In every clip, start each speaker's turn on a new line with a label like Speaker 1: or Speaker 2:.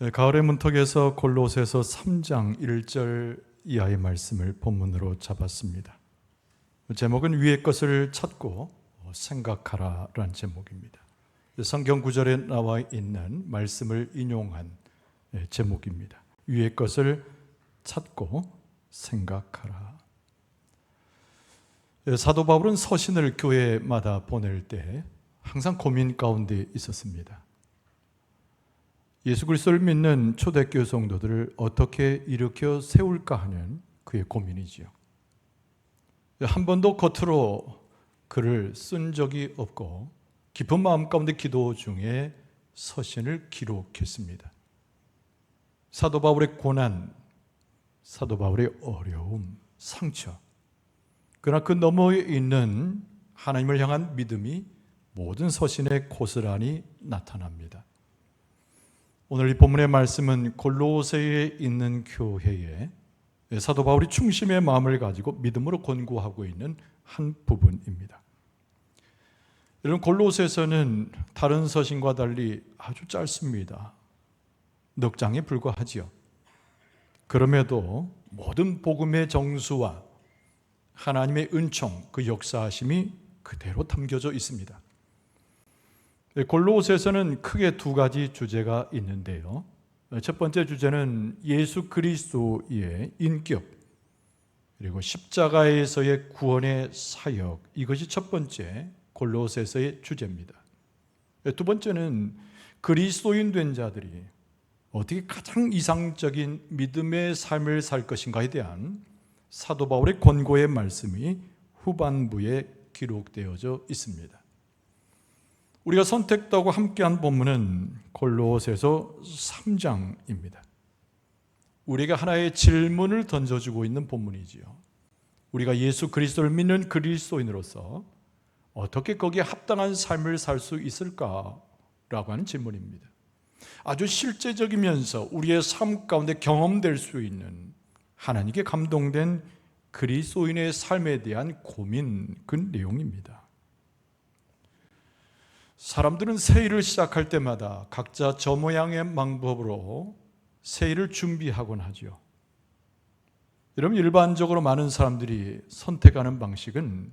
Speaker 1: 가을의 문턱에서 골로새서 3장 1절 이하의 말씀을 본문으로 잡았습니다. 제목은 위의 것을 찾고 생각하라라는 제목입니다. 성경 구절에 나와 있는 말씀을 인용한 제목입니다. 위의 것을 찾고 생각하라. 사도 바울은 서신을 교회마다 보낼 때 항상 고민 가운데 있었습니다. 예수 그리스도를 믿는 초대교회 성도들을 어떻게 일으켜 세울까 하는 그의 고민이지요. 한 번도 겉으로 글을 쓴 적이 없고 깊은 마음 가운데 기도 중에 서신을 기록했습니다. 사도 바울의 고난, 사도 바울의 어려움, 상처, 그러나 그 너머에 있는 하나님을 향한 믿음이 모든 서신에 고스란히 나타납니다. 오늘 이 본문의 말씀은 골로새에 있는 교회에 사도 바울이 충심의 마음을 가지고 믿음으로 권고하고 있는 한 부분입니다. 여러분, 골로새서는 다른 서신과 달리 아주 짧습니다. 넉 장에 불과하지요. 그럼에도 모든 복음의 정수와 하나님의 은총, 그 역사하심이 그대로 담겨져 있습니다. 골로새서는 크게 두 가지 주제가 있는데요. 첫 번째 주제는 예수 그리스도의 인격, 그리고 십자가에서의 구원의 사역, 이것이 첫 번째 골로새서의 주제입니다. 두 번째는 그리스도인 된 자들이 어떻게 가장 이상적인 믿음의 삶을 살 것인가에 대한 사도 바울의 권고의 말씀이 후반부에 기록되어져 있습니다. 우리가 선택하고 함께한 본문은 골로새서 3장입니다. 우리가 하나의 질문을 던져주고 있는 본문이지요. 우리가 예수 그리스도를 믿는 그리스도인으로서 어떻게 거기에 합당한 삶을 살 수 있을까라고 하는 질문입니다. 아주 실제적이면서 우리의 삶 가운데 경험될 수 있는 하나님께 감동된 그리스도인의 삶에 대한 고민, 그 내용입니다. 사람들은 새해를 시작할 때마다 각자 저 모양의 방법으로 새해를 준비하곤 하죠. 여러분, 일반적으로 많은 사람들이 선택하는 방식은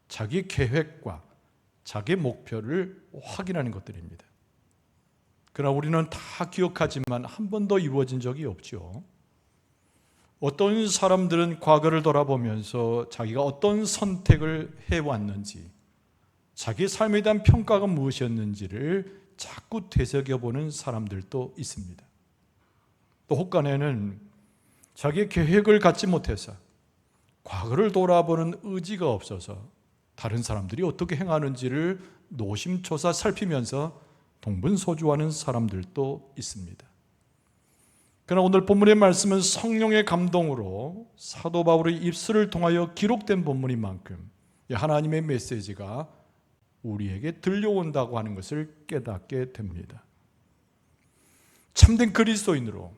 Speaker 1: 자기 계획과 자기 목표를 확인하는 것들입니다. 그러나 우리는 다 기억하지만 한 번도 이루어진 적이 없죠. 어떤 사람들은 과거를 돌아보면서 자기가 어떤 선택을 해왔는지, 자기 삶에 대한 평가가 무엇이었는지를 자꾸 되새겨보는 사람들도 있습니다. 또 혹간에는 자기의 계획을 갖지 못해서 과거를 돌아보는 의지가 없어서 다른 사람들이 어떻게 행하는지를 노심초사 살피면서 동분서주하는 사람들도 있습니다. 그러나 오늘 본문의 말씀은 성령의 감동으로 사도 바울의 입술을 통하여 기록된 본문인 만큼 하나님의 메시지가 우리에게 들려온다고 하는 것을 깨닫게 됩니다. 참된 그리스도인으로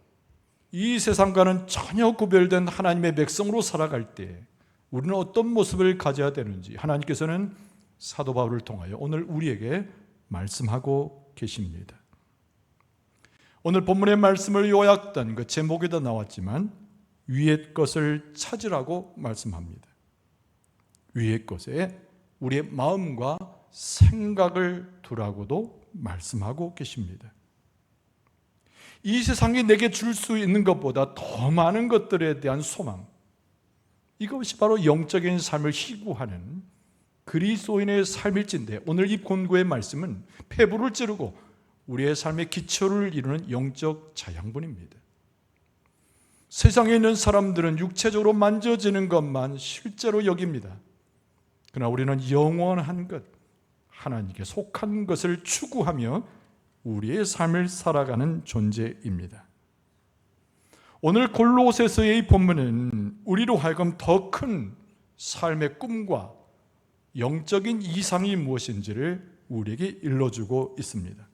Speaker 1: 이 세상과는 전혀 구별된 하나님의 백성으로 살아갈 때 우리는 어떤 모습을 가져야 되는지 하나님께서는 사도 바울을 통하여 오늘 우리에게 말씀하고 계십니다. 오늘 본문의 말씀을 요약된 그 제목에도 나왔지만 위의 것을 찾으라고 말씀합니다. 위의 것에 우리의 마음과 생각을 두라고도 말씀하고 계십니다. 이 세상이 내게 줄 수 있는 것보다 더 많은 것들에 대한 소망, 이것이 바로 영적인 삶을 희구하는 그리스도인의 삶일진데 오늘 이 권고의 말씀은 폐부를 찌르고 우리의 삶의 기초를 이루는 영적 자양분입니다. 세상에 있는 사람들은 육체적으로 만져지는 것만 실제로 여깁니다. 그러나 우리는 영원한 것, 하나님께 속한 것을 추구하며 우리의 삶을 살아가는 존재입니다. 오늘 골로새서의 이 본문은 우리로 하여금 더 큰 삶의 꿈과 영적인 이상이 무엇인지를 우리에게 일러주고 있습니다.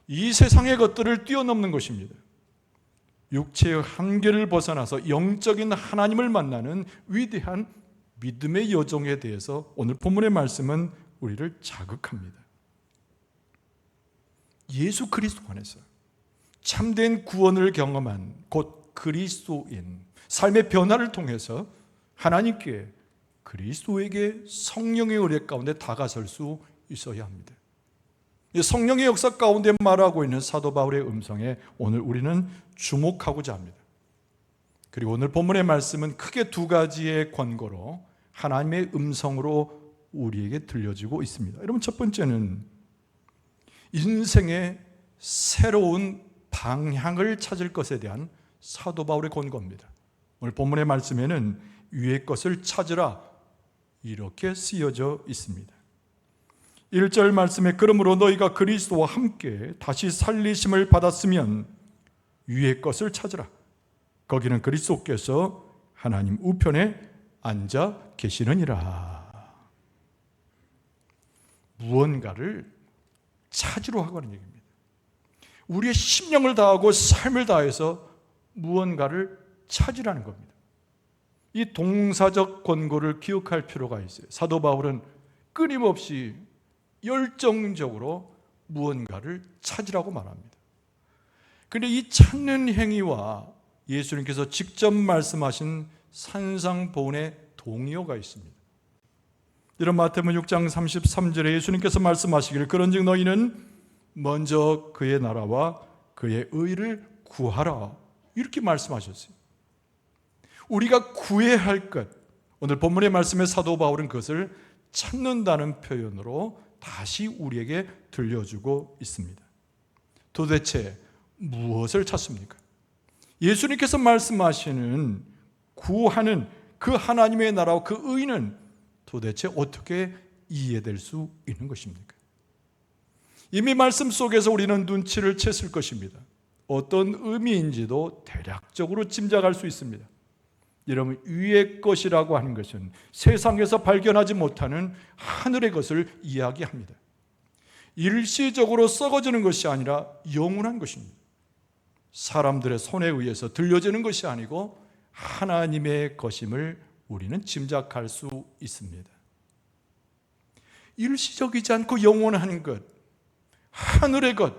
Speaker 1: 이 세상의 것들을 뛰어넘는 것입니다. 육체의 한계를 벗어나서 영적인 하나님을 만나는 위대한 믿음의 여정에 대해서 오늘 본문의 말씀은 우리를 자극합니다. 예수 그리스도 안에서 참된 구원을 경험한 곧 그리스도인, 삶의 변화를 통해서 하나님께, 그리스도에게 성령의 은혜 가운데 다가설 수 있어야 합니다. 성령의 역사 가운데 말하고 있는 사도 바울의 음성에 오늘 우리는 주목하고자 합니다. 그리고 오늘 본문의 말씀은 크게 두 가지의 권고로 하나님의 음성으로 우리에게 들려지고 있습니다. 여러분, 첫 번째는 인생의 새로운 방향을 찾을 것에 대한 사도 바울의 권고입니다. 오늘 본문의 말씀에는 위의 것을 찾으라 이렇게 쓰여져 있습니다. 1절 말씀에 그러므로 너희가 그리스도와 함께 다시 살리심을 받았으면 위의 것을 찾으라. 거기는 그리스도께서 하나님 우편에 앉아 계시느니라. 무언가를 찾으러 하고 하는 얘기입니다. 우리의 심령을 다하고 삶을 다해서 무언가를 찾으라는 겁니다. 이 동사적 권고를 기억할 필요가 있어요. 사도 바울은 끊임없이 열정적으로 무언가를 찾으라고 말합니다. 그런데 이 찾는 행위와 예수님께서 직접 말씀하신 산상보훈의 동의어가 있습니다. 이런 마태복음 6장 33절에 예수님께서 말씀하시기를 그런즉 너희는 먼저 그의 나라와 그의 의를 구하라 이렇게 말씀하셨어요. 우리가 구해야 할 것, 오늘 본문의 말씀에 사도 바울은 그것을 찾는다는 표현으로 다시 우리에게 들려주고 있습니다. 도대체 무엇을 찾습니까? 예수님께서 말씀하시는 구하는 그 하나님의 나라와 그 의는 도대체 어떻게 이해될 수 있는 것입니까? 이미 말씀 속에서 우리는 눈치를 챘을 것입니다. 어떤 의미인지도 대략적으로 짐작할 수 있습니다. 여러분, 위의 것이라고 하는 것은 세상에서 발견하지 못하는 하늘의 것을 이야기합니다. 일시적으로 썩어지는 것이 아니라 영원한 것입니다. 사람들의 손에 의해서 들려지는 것이 아니고 하나님의 것임을 우리는 짐작할 수 있습니다. 일시적이지 않고 영원한 것, 하늘의 것,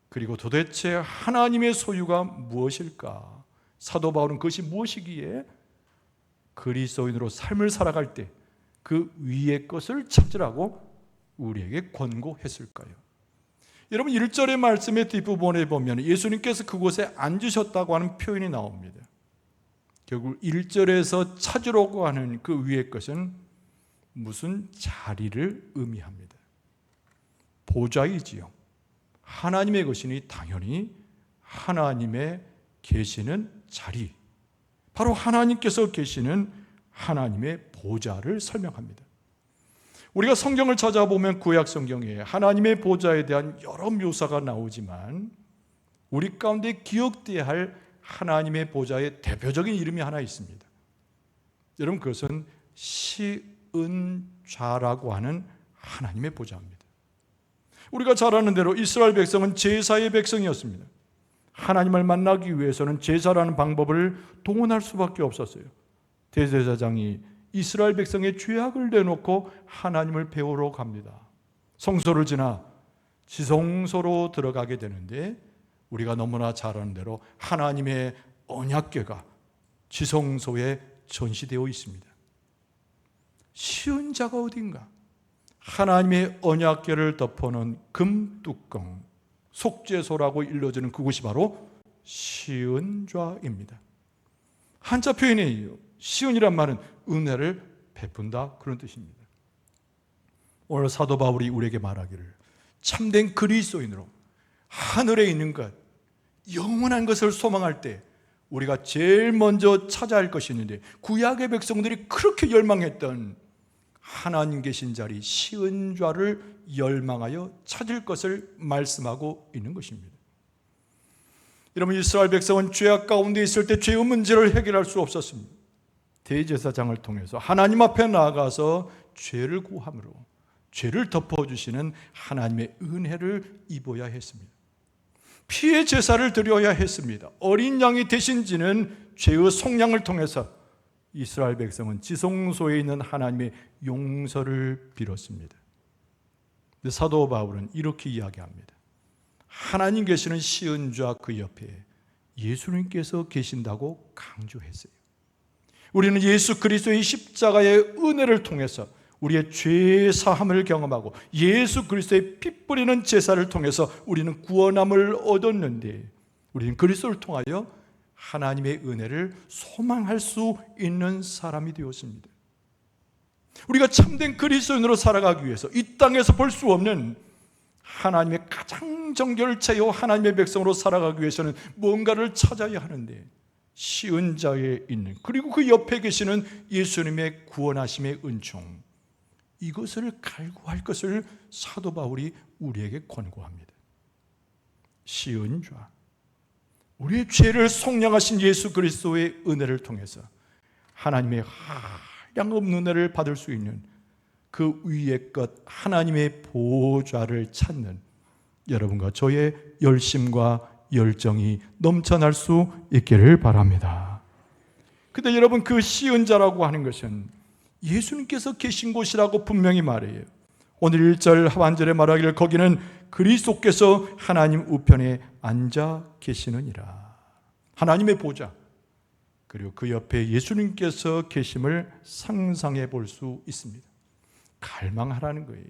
Speaker 1: 그리고 도대체 하나님의 소유가 무엇일까? 사도 바울은 그것이 무엇이기에 그리스도인으로 삶을 살아갈 때 그 위의 것을 찾으라고 우리에게 권고했을까요? 여러분, 1절의 말씀의 뒷부분에 보면 예수님께서 그곳에 앉으셨다고 하는 표현이 나옵니다. 결국 1절에서 찾으려고 하는 그 위의 것은 무슨 자리를 의미합니다. 보좌이지요. 하나님의 것이니 당연히 하나님의 계시는 자리, 바로 하나님께서 계시는 하나님의 보좌를 설명합니다. 우리가 성경을 찾아보면 구약 성경에 하나님의 보좌에 대한 여러 묘사가 나오지만 우리 가운데 기억돼야 할 하나님의 보좌의 대표적인 이름이 하나 있습니다. 여러분, 그것은 시은좌라고 하는 하나님의 보좌입니다. 우리가 잘 아는 대로 이스라엘 백성은 제사의 백성이었습니다. 하나님을 만나기 위해서는 제사라는 방법을 동원할 수밖에 없었어요. 대제사장이 이스라엘 백성의 죄악을 내놓고 하나님을 배우러 갑니다. 성소를 지나 지성소로 들어가게 되는데 우리가 너무나 잘 아는 대로 하나님의 언약궤가 지성소에 전시되어 있습니다. 시은자가 어딘가? 하나님의 언약궤를 덮어놓은 금뚜껑, 속죄소라고 일러지는 그곳이 바로 시은좌입니다. 한자 표현이에요. 시은이란 말은 은혜를 베푼다, 그런 뜻입니다. 오늘 사도 바울이 우리에게 말하기를 참된 그리스도인으로 하늘에 있는 것, 영원한 것을 소망할 때 우리가 제일 먼저 찾아야 할 것이 있는데 구약의 백성들이 그렇게 열망했던 하나님 계신 자리 시은좌를 열망하여 찾을 것을 말씀하고 있는 것입니다. 여러분, 이스라엘 백성은 죄악 가운데 있을 때 죄의 문제를 해결할 수 없었습니다. 대제사장을 통해서 하나님 앞에 나아가서 죄를 구함으로 죄를 덮어주시는 하나님의 은혜를 입어야 했습니다. 피의 제사를 드려야 했습니다. 어린 양이 대신 지는 죄의 속량을 통해서 이스라엘 백성은 지성소에 있는 하나님의 용서를 빌었습니다. 사도 바울은 이렇게 이야기합니다. 하나님 계시는 시은좌 그 옆에 예수님께서 계신다고 강조했어요. 우리는 예수 그리스도의 십자가의 은혜를 통해서 우리의 죄 사함을 경험하고 예수 그리스도의 피 뿌리는 제사를 통해서 우리는 구원함을 얻었는데, 우리는 그리스도를 통하여 하나님의 은혜를 소망할 수 있는 사람이 되었습니다. 우리가 참된 그리스도인으로 살아가기 위해서 이 땅에서 볼 수 없는 하나님의 가장 정결체요 하나님의 백성으로 살아가기 위해서는 뭔가를 찾아야 하는데, 시은자에 있는, 그리고 그 옆에 계시는 예수님의 구원하심의 은총, 이것을 갈구할 것을 사도 바울이 우리에게 권고합니다. 시은좌, 우리의 죄를 속량하신 예수 그리스도의 은혜를 통해서 하나님의 한량없는 은혜를 받을 수 있는 그 위의 것 하나님의 보좌를 찾는 여러분과 저의 열심과 열정이 넘쳐날 수 있기를 바랍니다. 근데 여러분, 그 시은자라고 하는 것은 예수님께서 계신 곳이라고 분명히 말해요. 오늘 1절 하반절에 말하기를 거기는 그리스도께서 하나님 우편에 앉아 계시느니라. 하나님의 보좌, 그리고 그 옆에 예수님께서 계심을 상상해 볼 수 있습니다. 갈망하라는 거예요.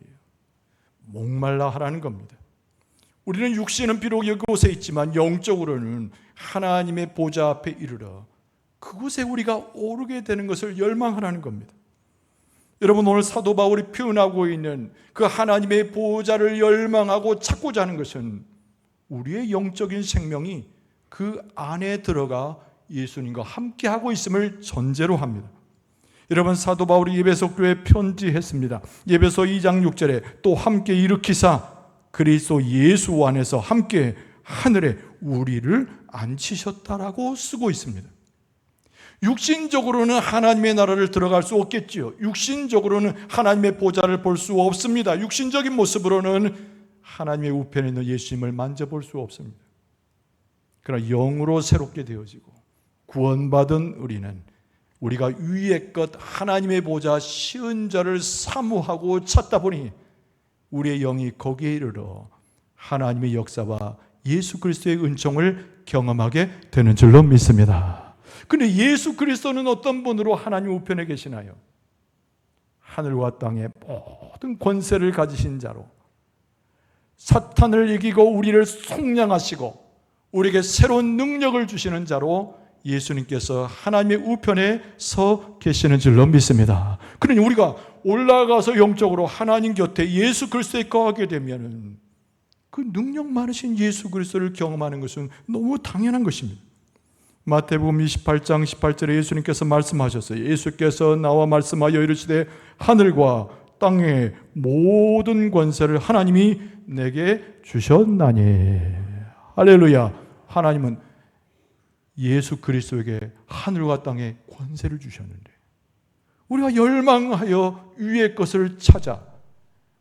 Speaker 1: 목말라 하라는 겁니다. 우리는 육신은 비록 이곳에 있지만 영적으로는 하나님의 보좌 앞에 이르러 그곳에 우리가 오르게 되는 것을 열망하라는 겁니다. 여러분, 오늘 사도 바울이 표현하고 있는 그 하나님의 보좌를 열망하고 찾고자 하는 것은 우리의 영적인 생명이 그 안에 들어가 예수님과 함께하고 있음을 전제로 합니다. 여러분, 사도 바울이 에베소 교회에 편지했습니다. 에베소 2장 6절에 또 함께 일으키사 그리스도 예수 안에서 함께 하늘에 우리를 앉히셨다라고 쓰고 있습니다. 육신적으로는 하나님의 나라를 들어갈 수 없겠지요. 육신적으로는 하나님의 보좌를 볼 수 없습니다. 육신적인 모습으로는 하나님의 우편에 있는 예수님을 만져볼 수 없습니다. 그러나 영으로 새롭게 되어지고 구원받은 우리는 우리가 위의 것 하나님의 보좌 시은자를 사모하고 찾다 보니 우리의 영이 거기에 이르러 하나님의 역사와 예수 그리스도의 은총을 경험하게 되는 줄로 믿습니다. 그런데 예수 그리스도는 어떤 분으로 하나님 우편에 계시나요? 하늘과 땅의 모든 권세를 가지신 자로, 사탄을 이기고 우리를 속량하시고 우리에게 새로운 능력을 주시는 자로 예수님께서 하나님의 우편에 서 계시는 줄로 믿습니다. 그러니 우리가 올라가서 영적으로 하나님 곁에 예수 그리스도에 거하게 되면 그 능력 많으신 예수 그리스도를 경험하는 것은 너무 당연한 것입니다. 마태복음 28장 18절에 예수님께서 말씀하셨어요. 예수께서 나와 말씀하여 이르시되 하늘과 땅의 모든 권세를 하나님이 내게 주셨나니. 할렐루야. 하나님은 예수 그리스도에게 하늘과 땅의 권세를 주셨는데 우리가 열망하여 위의 것을 찾아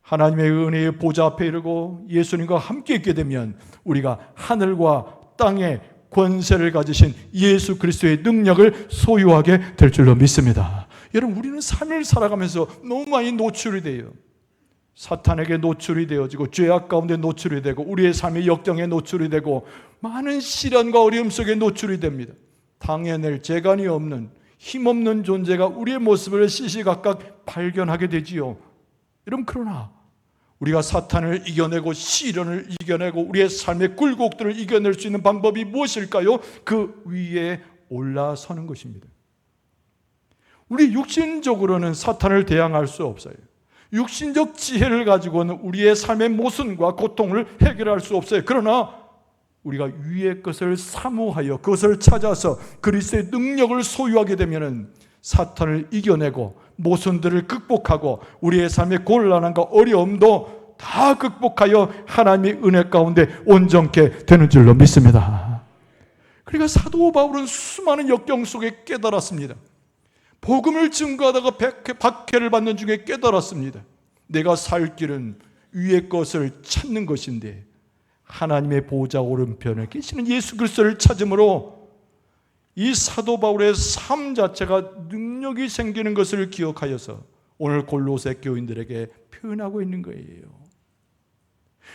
Speaker 1: 하나님의 은혜의 보좌 앞에 이르고 예수님과 함께 있게 되면 우리가 하늘과 땅의 권세를 가지신 예수 그리스도의 능력을 소유하게 될 줄로 믿습니다. 여러분, 우리는 삶을 살아가면서 너무 많이 노출이 돼요. 사탄에게 노출이 되어지고 죄악 가운데 노출이 되고 우리의 삶의 역경에 노출이 되고 많은 시련과 어려움 속에 노출이 됩니다. 당해낼 재간이 없는 힘없는 존재가 우리의 모습을 시시각각 발견하게 되지요. 여러분, 그러나 우리가 사탄을 이겨내고 시련을 이겨내고 우리의 삶의 굴곡들을 이겨낼 수 있는 방법이 무엇일까요? 그 위에 올라서는 것입니다. 우리 육신적으로는 사탄을 대항할 수 없어요. 육신적 지혜를 가지고는 우리의 삶의 모순과 고통을 해결할 수 없어요. 그러나 우리가 위의 것을 사모하여 그것을 찾아서 그리스도의 능력을 소유하게 되면 사탄을 이겨내고 모순들을 극복하고 우리의 삶의 곤란함과 어려움도 다 극복하여 하나님의 은혜 가운데 온전케 되는 줄로 믿습니다. 그러니까 사도 바울은 수많은 역경 속에 깨달았습니다. 복음을 증거하다가 박해를 받는 중에 깨달았습니다. 내가 살 길은 위의 것을 찾는 것인데 하나님의 보좌 오른편에 계시는 예수 그리스도를 찾음으로 이 사도 바울의 삶 자체가 능력이 생기는 것을 기억하여서 오늘 골로새 교인들에게 표현하고 있는 거예요.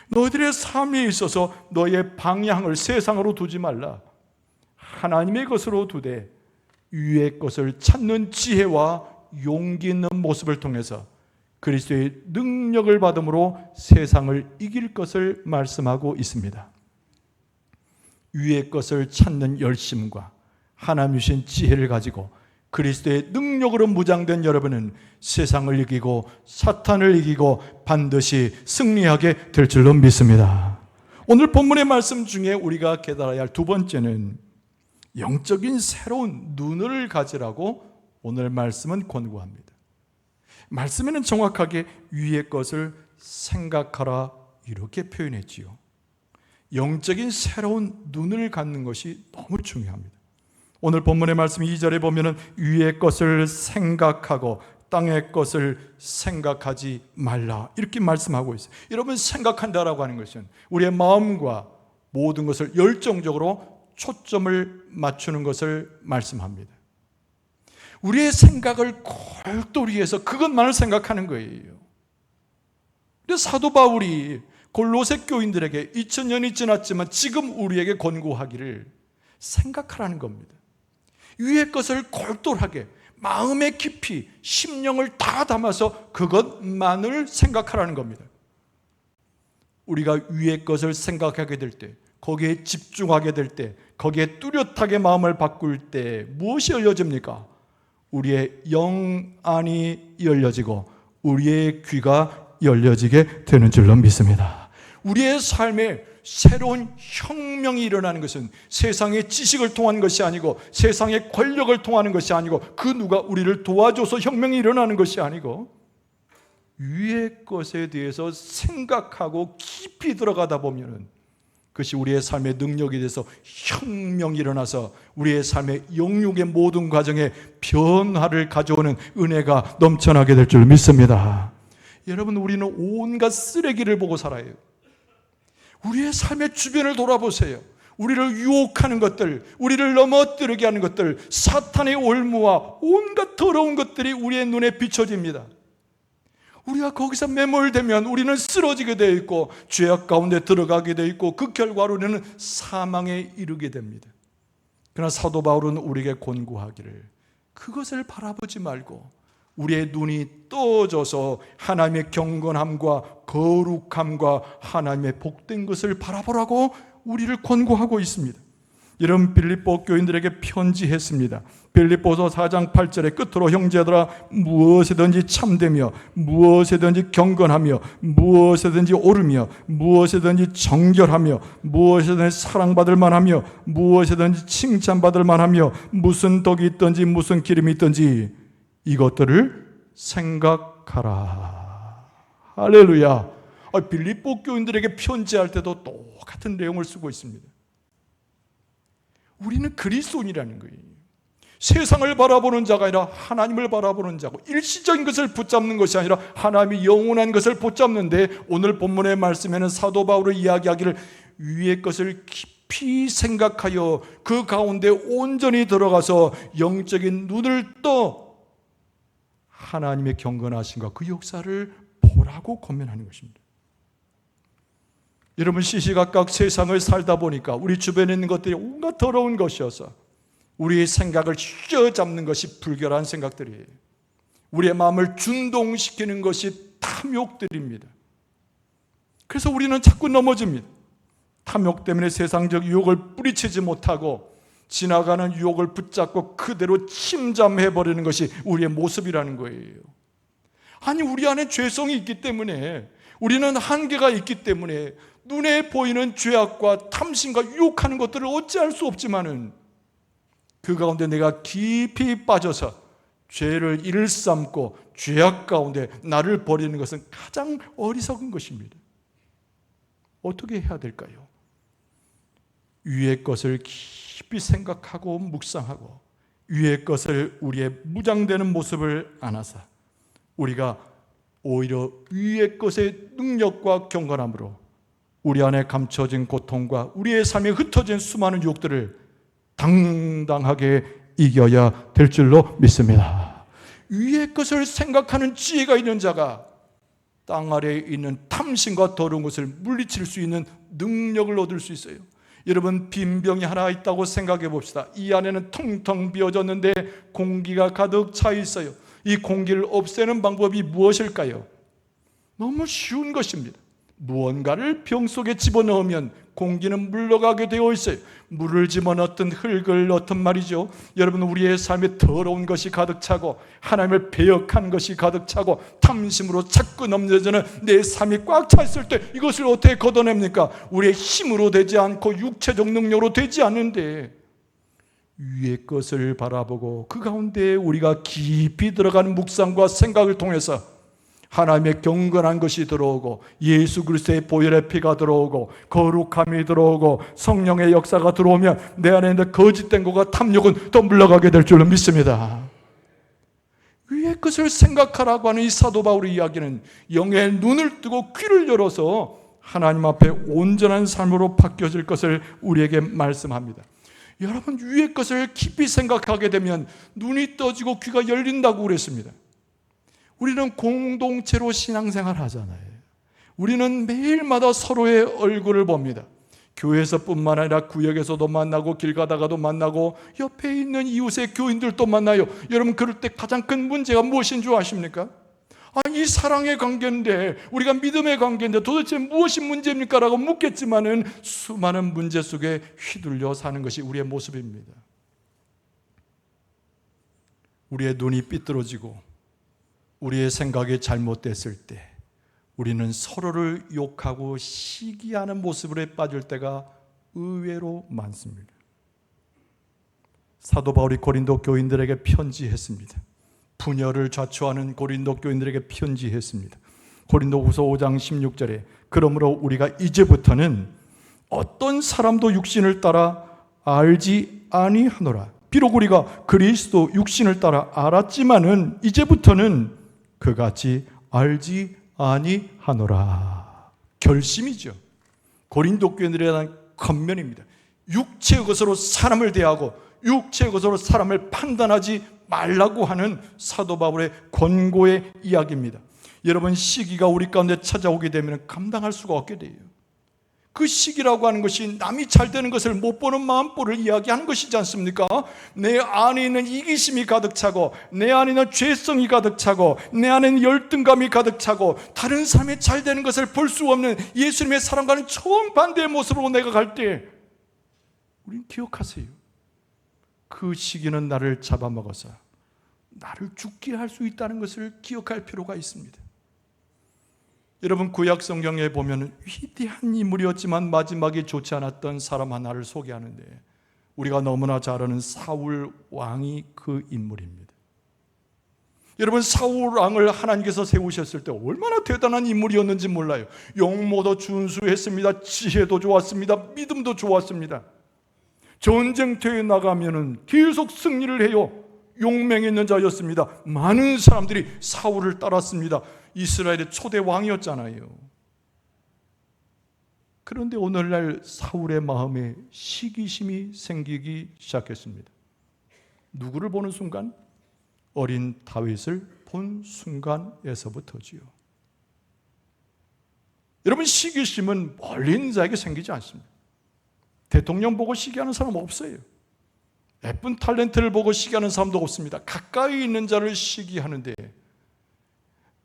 Speaker 1: 너희들의 삶에 있어서 너의 방향을 세상으로 두지 말라. 하나님의 것으로 두되 위의 것을 찾는 지혜와 용기 있는 모습을 통해서 그리스도의 능력을 받음으로 세상을 이길 것을 말씀하고 있습니다. 위의 것을 찾는 열심과 하나님 주신 지혜를 가지고 그리스도의 능력으로 무장된 여러분은 세상을 이기고 사탄을 이기고 반드시 승리하게 될 줄로 믿습니다. 오늘 본문의 말씀 중에 우리가 깨달아야 할 두 번째는 영적인 새로운 눈을 가지라고 오늘 말씀은 권고합니다. 말씀에는 정확하게 위의 것을 생각하라 이렇게 표현했지요. 영적인 새로운 눈을 갖는 것이 너무 중요합니다. 오늘 본문의 말씀 2절에 보면은 위의 것을 생각하고 땅의 것을 생각하지 말라 이렇게 말씀하고 있어요. 여러분, 생각한다라고 하는 것은 우리의 마음과 모든 것을 열정적으로 초점을 맞추는 것을 말씀합니다. 우리의 생각을 골똘히 해서 그것만을 생각하는 거예요. 그래서 사도 바울이 골로새 교인들에게 2000년이 지났지만 지금 우리에게 권고하기를 생각하라는 겁니다. 위의 것을 골똘하게 마음에 깊이 심령을 다 담아서 그것만을 생각하라는 겁니다. 우리가 위의 것을 생각하게 될 때, 거기에 집중하게 될 때, 거기에 뚜렷하게 마음을 바꿀 때 무엇이 열려집니까? 우리의 영안이 열려지고 우리의 귀가 열려지게 되는 줄로 믿습니다. 우리의 삶에 새로운 혁명이 일어나는 것은 세상의 지식을 통한 것이 아니고 세상의 권력을 통하는 것이 아니고 그 누가 우리를 도와줘서 혁명이 일어나는 것이 아니고 위의 것에 대해서 생각하고 깊이 들어가다 보면 그것이 우리의 삶의 능력이 돼서 혁명이 일어나서 우리의 삶의 영육의 모든 과정에 변화를 가져오는 은혜가 넘쳐나게 될 줄 믿습니다. 여러분, 우리는 온갖 쓰레기를 보고 살아요. 우리의 삶의 주변을 돌아보세요. 우리를 유혹하는 것들, 우리를 넘어뜨리게 하는 것들, 사탄의 올무와 온갖 더러운 것들이 우리의 눈에 비춰집니다. 우리가 거기서 매몰되면 우리는 쓰러지게 되어 있고 죄악 가운데 들어가게 되어 있고 그 결과로 우리는 사망에 이르게 됩니다. 그러나 사도 바울은 우리에게 권고하기를 그것을 바라보지 말고 우리의 눈이 떠져서 하나님의 경건함과 거룩함과 하나님의 복된 것을 바라보라고 우리를 권고하고 있습니다. 이런 빌립보 교인들에게 편지했습니다. 빌립보서 4장 8절의 끝으로 형제들아 무엇이든지 참되며 무엇이든지 경건하며 무엇이든지 옳으며 무엇이든지 정결하며 무엇이든지 사랑받을 만하며 무엇이든지 칭찬받을 만하며 무슨 덕이 있든지 무슨 기름이 있든지 이것들을 생각하라. 할렐루야. 빌립보 교인들에게 편지할 때도 똑같은 내용을 쓰고 있습니다. 우리는 그리스도인이라는 거예요. 세상을 바라보는 자가 아니라 하나님을 바라보는 자고 일시적인 것을 붙잡는 것이 아니라 하나님이 영원한 것을 붙잡는데 오늘 본문의 말씀에는 사도 바울의 이야기하기를 위의 것을 깊이 생각하여 그 가운데 온전히 들어가서 영적인 눈을 떠 하나님의 경건하심과 그 역사를 보라고 권면하는 것입니다. 여러분, 시시각각 세상을 살다 보니까 우리 주변에 있는 것들이 온갖 더러운 것이어서 우리의 생각을 휘어잡는 것이 불결한 생각들이에요. 우리의 마음을 준동시키는 것이 탐욕들입니다. 그래서 우리는 자꾸 넘어집니다. 탐욕 때문에 세상적 유혹을 뿌리치지 못하고 지나가는 유혹을 붙잡고 그대로 침잠해버리는 것이 우리의 모습이라는 거예요. 아니, 우리 안에 죄성이 있기 때문에 우리는 한계가 있기 때문에 눈에 보이는 죄악과 탐심과 유혹하는 것들을 어찌할 수 없지만은 그 가운데 내가 깊이 빠져서 죄를 일삼고 죄악 가운데 나를 버리는 것은 가장 어리석은 것입니다. 어떻게 해야 될까요? 위의 것을 깊이 생각하고 묵상하고 위의 것을 우리의 무장되는 모습을 안아서 우리가 오히려 위의 것의 능력과 경건함으로 우리 안에 감춰진 고통과 우리의 삶에 흩어진 수많은 유혹들을 당당하게 이겨야 될 줄로 믿습니다. 위의 것을 생각하는 지혜가 있는 자가 땅 아래에 있는 탐심과 더러운 것을 물리칠 수 있는 능력을 얻을 수 있어요. 여러분, 빈병이 하나 있다고 생각해 봅시다. 이 안에는 텅텅 비어졌는데 공기가 가득 차 있어요. 이 공기를 없애는 방법이 무엇일까요? 너무 쉬운 것입니다. 무언가를 병 속에 집어넣으면 공기는 물러가게 되어 있어요. 물을 집어넣든 흙을 넣든 말이죠. 여러분, 우리의 삶에 더러운 것이 가득 차고 하나님을 배역한 것이 가득 차고 탐심으로 자꾸 넘겨지는 내 삶이 꽉 차 있을 때 이것을 어떻게 걷어냅니까? 우리의 힘으로 되지 않고 육체적 능력으로 되지 않는데 위의 것을 바라보고 그 가운데 우리가 깊이 들어가는 묵상과 생각을 통해서 하나님의 경건한 것이 들어오고 예수 그리스도의 보혈의 피가 들어오고 거룩함이 들어오고 성령의 역사가 들어오면 내 안에 있는 거짓된 것과 탐욕은 또 물러가게 될 줄로 믿습니다. 위의 것을 생각하라고 하는 이 사도 바울의 이야기는 영의 눈을 뜨고 귀를 열어서 하나님 앞에 온전한 삶으로 바뀌어질 것을 우리에게 말씀합니다. 여러분, 위의 것을 깊이 생각하게 되면 눈이 떠지고 귀가 열린다고 그랬습니다. 우리는 공동체로 신앙생활 하잖아요. 우리는 매일마다 서로의 얼굴을 봅니다. 교회에서뿐만 아니라 구역에서도 만나고 길 가다가도 만나고 옆에 있는 이웃의 교인들도 만나요. 여러분, 그럴 때 가장 큰 문제가 무엇인 줄 아십니까? 이 사랑의 관계인데, 우리가 믿음의 관계인데 도대체 무엇이 문제입니까? 라고 묻겠지만은 수많은 문제 속에 휘둘려 사는 것이 우리의 모습입니다. 우리의 눈이 삐뚤어지고 우리의 생각이 잘못됐을 때 우리는 서로를 욕하고 시기하는 모습에 빠질 때가 의외로 많습니다. 사도 바울이 고린도 교인들에게 편지했습니다. 분열을 자초하는 고린도 교인들에게 편지했습니다. 고린도후서 5장 16절에 그러므로 우리가 이제부터는 어떤 사람도 육신을 따라 알지 아니하노라. 비록 우리가 그리스도 육신을 따라 알았지만은 이제부터는 그같이 알지 아니하노라. 결심이죠. 고린도 교인들에 대한 권면입니다. 육체의 것으로 사람을 대하고 육체의 것으로 사람을 판단하지 말라고 하는 사도 바울의 권고의 이야기입니다. 여러분, 시기가 우리 가운데 찾아오게 되면 감당할 수가 없게 돼요. 그 시기라고 하는 것이 남이 잘 되는 것을 못 보는 마음보를 이야기하는 것이지 않습니까? 내 안에 있는 이기심이 가득 차고 내 안에 있는 죄성이 가득 차고 내 안에 있는 열등감이 가득 차고 다른 사람이 잘 되는 것을 볼 수 없는 예수님의 사랑과는 정반대의 모습으로 내가 갈 때 우린 기억하세요. 그 시기는 나를 잡아먹어서 나를 죽게 할 수 있다는 것을 기억할 필요가 있습니다. 여러분, 구약 성경에 보면 위대한 인물이었지만 마지막에 좋지 않았던 사람 하나를 소개하는데 우리가 너무나 잘 아는 사울 왕이 그 인물입니다. 여러분, 사울 왕을 하나님께서 세우셨을 때 얼마나 대단한 인물이었는지 몰라요. 용모도 준수했습니다. 지혜도 좋았습니다. 믿음도 좋았습니다. 전쟁터에 나가면은 계속 승리를 해요. 용맹 있는 자였습니다. 많은 사람들이 사울을 따랐습니다. 이스라엘의 초대 왕이었잖아요. 그런데 오늘날 사울의 마음에 시기심이 생기기 시작했습니다. 누구를 보는 순간? 어린 다윗을 본 순간에서부터지요. 여러분, 시기심은 멀리 있는 자에게 생기지 않습니다. 대통령 보고 시기하는 사람 없어요. 예쁜 탤런트를 보고 시기하는 사람도 없습니다. 가까이 있는 자를 시기하는데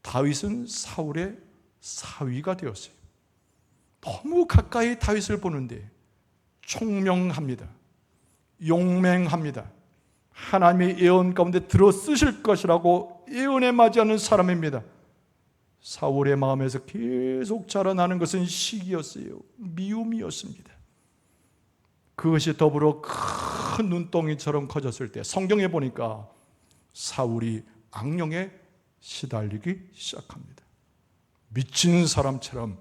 Speaker 1: 다윗은 사울의 사위가 되었어요. 너무 가까이 다윗을 보는데 총명합니다. 용맹합니다. 하나님의 예언 가운데 들어 쓰실 것이라고 예언에 맞이하는 사람입니다. 사울의 마음에서 계속 자라나는 것은 시기였어요. 미움이었습니다. 그것이 더불어 큰 눈덩이처럼 커졌을 때 성경에 보니까 사울이 악령에 시달리기 시작합니다. 미친 사람처럼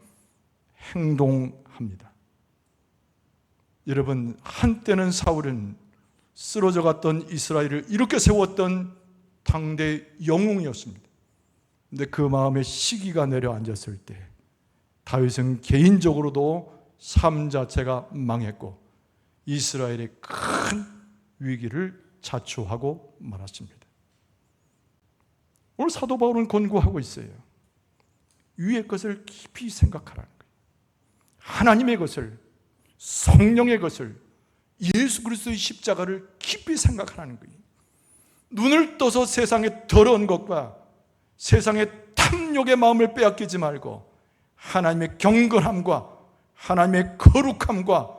Speaker 1: 행동합니다. 여러분, 한때는 사울은 쓰러져 갔던 이스라엘을 이렇게 세웠던 당대 영웅이었습니다. 그런데 그 마음에 시기가 내려앉았을 때 다윗은 개인적으로도 삶 자체가 망했고 이스라엘의 큰 위기를 자초하고 말았습니다. 오늘 사도 바울은 권고하고 있어요. 위의 것을 깊이 생각하라는 거예요. 하나님의 것을, 성령의 것을, 예수 그리스도의 십자가를 깊이 생각하라는 거예요. 눈을 떠서 세상의 더러운 것과 세상의 탐욕의 마음을 빼앗기지 말고 하나님의 경건함과 하나님의 거룩함과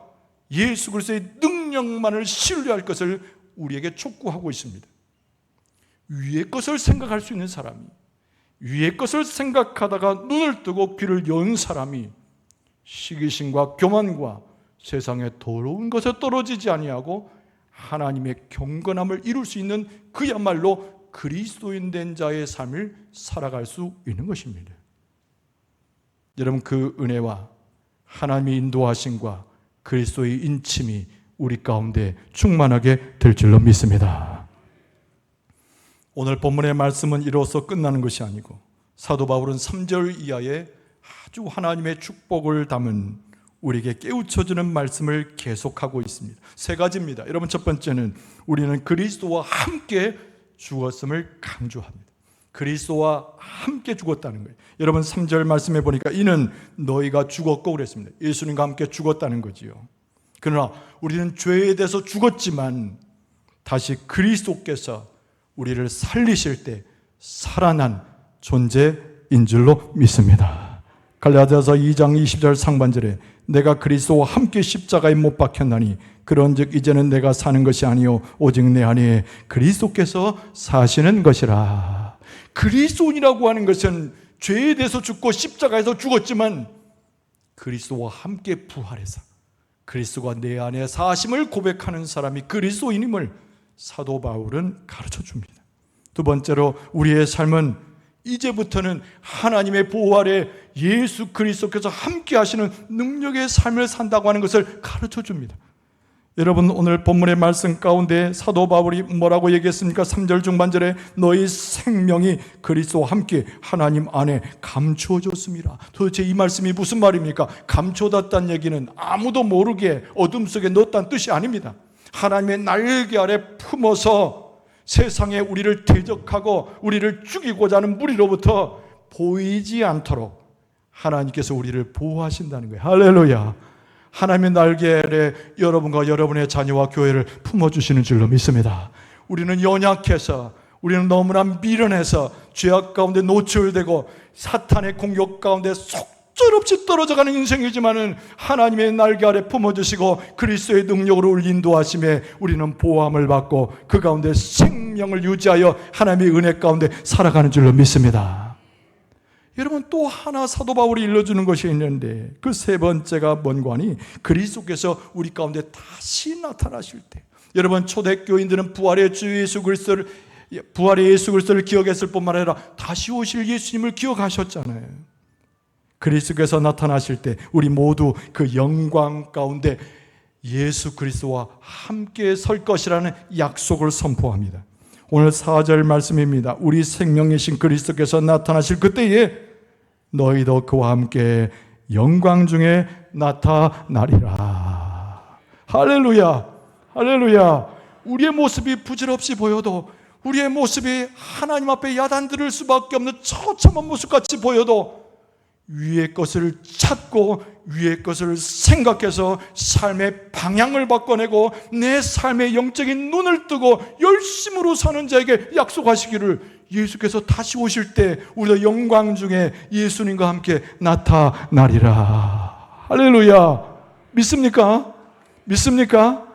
Speaker 1: 예수 그리스도의 능력만을 신뢰할 것을 우리에게 촉구하고 있습니다. 위의 것을 생각할 수 있는 사람이, 위의 것을 생각하다가 눈을 뜨고 귀를 연 사람이 시기심과 교만과 세상의 더러운 것에 떨어지지 아니하고 하나님의 경건함을 이룰 수 있는 그야말로 그리스도인 된 자의 삶을 살아갈 수 있는 것입니다. 여러분, 그 은혜와 하나님의 인도하심과 그리스도의 인침이 우리 가운데 충만하게 될 줄로 믿습니다. 오늘 본문의 말씀은 이로써 끝나는 것이 아니고 사도 바울은 3절 이하에 아주 하나님의 축복을 담은 우리에게 깨우쳐주는 말씀을 계속하고 있습니다. 세 가지입니다. 여러분, 첫 번째는 우리는 그리스도와 함께 죽었음을 강조합니다. 그리스도와 함께 죽었다는 거예요. 여러분, 3절 말씀해 보니까 이는 너희가 죽었고 그랬습니다. 예수님과 함께 죽었다는 거지요. 그러나 우리는 죄에 대해서 죽었지만 다시 그리스도께서 우리를 살리실 때 살아난 존재인 줄로 믿습니다. 갈라디아서 2장 20절 상반절에 내가 그리스도와 함께 십자가에 못 박혔나니 그런즉 이제는 내가 사는 것이 아니요 오직 내 안에 그리스도께서 사시는 것이라. 그리스도인이라고 하는 것은 죄에 대해서 죽고 십자가에서 죽었지만 그리스도와 함께 부활해서 그리스도가 내 안에 사심을 고백하는 사람이 그리스도인임을 사도 바울은 가르쳐 줍니다. 두 번째로 우리의 삶은 이제부터는 하나님의 보호 아래 예수 그리스도께서 함께 하시는 능력의 삶을 산다고 하는 것을 가르쳐 줍니다. 여러분, 오늘 본문의 말씀 가운데 사도 바울이 뭐라고 얘기했습니까? 3절 중반절에 너희 생명이 그리스도와 함께 하나님 안에 감추어졌습니다. 도대체 이 말씀이 무슨 말입니까? 감춰뒀다는 얘기는 아무도 모르게 어둠 속에 넣었다는 뜻이 아닙니다. 하나님의 날개 아래 품어서 세상에 우리를 대적하고 우리를 죽이고자 하는 무리로부터 보이지 않도록 하나님께서 우리를 보호하신다는 거예요. 할렐루야. 하나님의 날개 아래 여러분과 여러분의 자녀와 교회를 품어주시는 줄로 믿습니다. 우리는 연약해서, 우리는 너무나 미련해서 죄악 가운데 노출되고 사탄의 공격 가운데 속절없이 떨어져가는 인생이지만은 하나님의 날개 아래 품어주시고 그리스도의 능력으로 우리 인도하심에 우리는 보호함을 받고 그 가운데 생명을 유지하여 하나님의 은혜 가운데 살아가는 줄로 믿습니다. 여러분, 또 하나 사도 바울이 일러주는 것이 있는데 그 세 번째가 뭔가 하니 그리스도께서 우리 가운데 다시 나타나실 때, 여러분, 초대교인들은 부활의 주 예수 그리스도를, 부활의 예수 그리스도를 기억했을 뿐만 아니라 다시 오실 예수님을 기억하셨잖아요. 그리스도께서 나타나실 때 우리 모두 그 영광 가운데 예수 그리스도와 함께 설 것이라는 약속을 선포합니다. 오늘 4절 말씀입니다. 우리 생명이신 그리스도께서 나타나실 그때에 너희도 그와 함께 영광 중에 나타나리라. 할렐루야, 할렐루야. 우리의 모습이 부질없이 보여도, 우리의 모습이 하나님 앞에 야단들을 수밖에 없는 처참한 모습같이 보여도 위의 것을 찾고 위의 것을 생각해서 삶의 방향을 바꿔내고 내 삶의 영적인 눈을 뜨고 열심으로 사는 자에게 약속하시기를 예수께서 다시 오실 때 우리도 영광 중에 예수님과 함께 나타나리라. 할렐루야. 믿습니까? 믿습니까?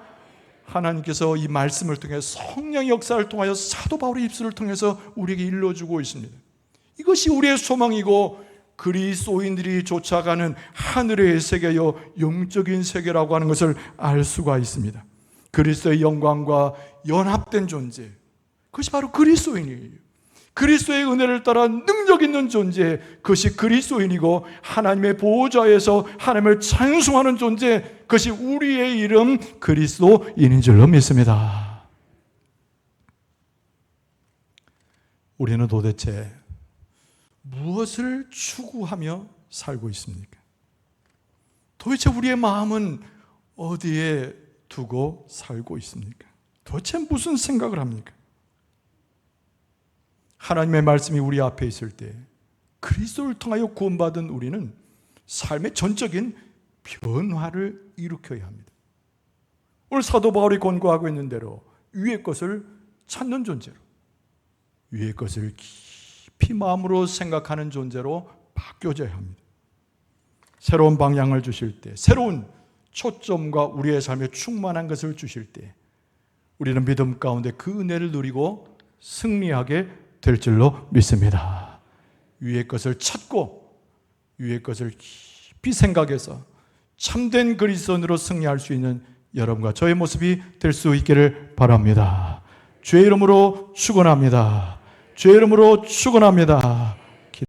Speaker 1: 하나님께서 이 말씀을 통해 성령의 역사를 통하여 사도 바울의 입술을 통해서 우리에게 일러주고 있습니다. 이것이 우리의 소망이고 그리스도인들이 쫓아가는 하늘의 세계요 영적인 세계라고 하는 것을 알 수가 있습니다. 그리스도의 영광과 연합된 존재, 그것이 바로 그리스도인이에요. 그리스도의 은혜를 따라 능력 있는 존재, 그것이 그리스도인이고 하나님의 보호자에서 하나님을 찬송하는 존재, 그것이 우리의 이름 그리스도인인 줄로 믿습니다. 우리는 도대체 무엇을 추구하며 살고 있습니까? 도대체 우리의 마음은 어디에 두고 살고 있습니까? 도대체 무슨 생각을 합니까? 하나님의 말씀이 우리 앞에 있을 때 그리스도를 통하여 구원받은 우리는 삶의 전적인 변화를 일으켜야 합니다. 오늘 사도 바울이 권고하고 있는 대로 위의 것을 찾는 존재로, 위의 것을 깊이 마음으로 생각하는 존재로 바뀌어져야 합니다. 새로운 방향을 주실 때, 새로운 초점과 우리의 삶에 충만한 것을 주실 때 우리는 믿음 가운데 그 은혜를 누리고 승리하게 될 줄로 믿습니다. 위의 것을 찾고 위의 것을 깊이 생각해서 참된 그리스도인으로 승리할 수 있는 여러분과 저의 모습이 될 수 있기를 바랍니다. 주의 이름으로 축원합니다. 주의 이름으로 축원합니다.